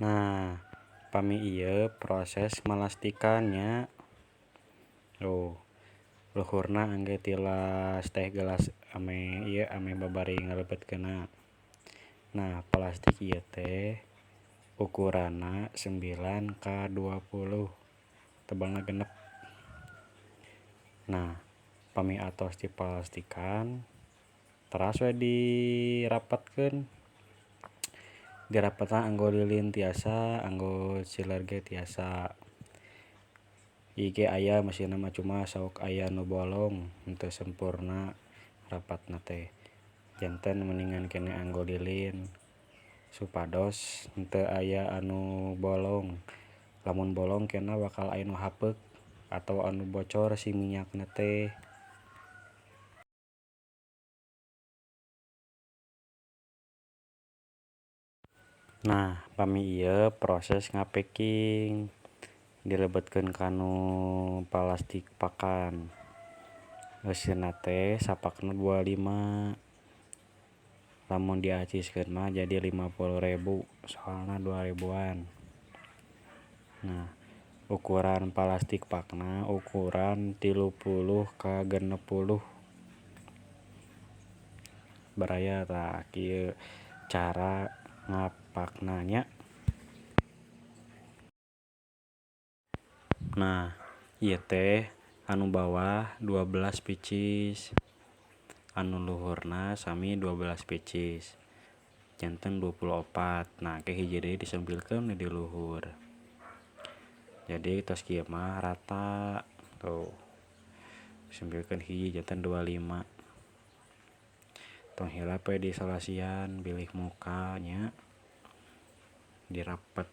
Nah, pami ieu proses melastikannya. Luhurna angge tilas teh gelas ame babari ngalebetkeunna. Nah, plastik ieu teh ukuranna 9x20, tebalna genep. Nah, pami atos diplastikan teras we dirapetkeun. Dirapetna anggo lilin tiasa, anggo ciler ge tiasa. Ieu ge aya mesinna mah cuma sauk aya nu bolong henteu sempurna rapatna teh. Janten mendingan kene anggo lilin supados henteu aya anu bolong. Lamun bolong kena bakal aya nu hapeuk atau anu bocor si minyakna teh. Nah, pami ieu proses ngapacking. Dilebetkeun kanu plastik pakan. Eusina teh sapakna 25. Lamun diaciskeun mah jadi 50.000, soalna 2000-an. Nah, ukuran plastik pakna ukuran 30x60. Baraya tah kieu cara ngapakna nya. Nah, ieu teh anu bawah 12 picis. Anu luhurna sami 12 picis. Janten 24. Nah, ke hiji deui disempilkeun di luhur. Jadi tos kieu mah rata. Tuh. Sempilkeun hiji janten 25. Tong hilap we di salasian bilih muka nya. Dirapet.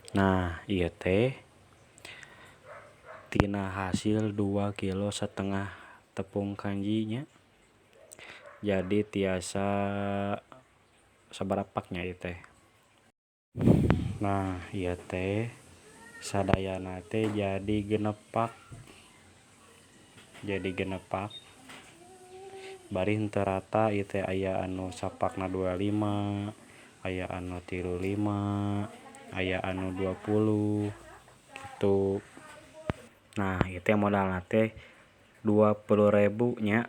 Nah, ieu teh tina hasil 2,5 kilo tepung kanji nya. Jadi tiasa sabarapaknya ieu teh. Nah, ieu teh sadayana teh jadi 6 pak. Bari henteu rata ieu teh aya anu sapakna 25, aya anu 35, aya anu 20 kitu. Nah, ieu teh modalna teh 20.000 nya.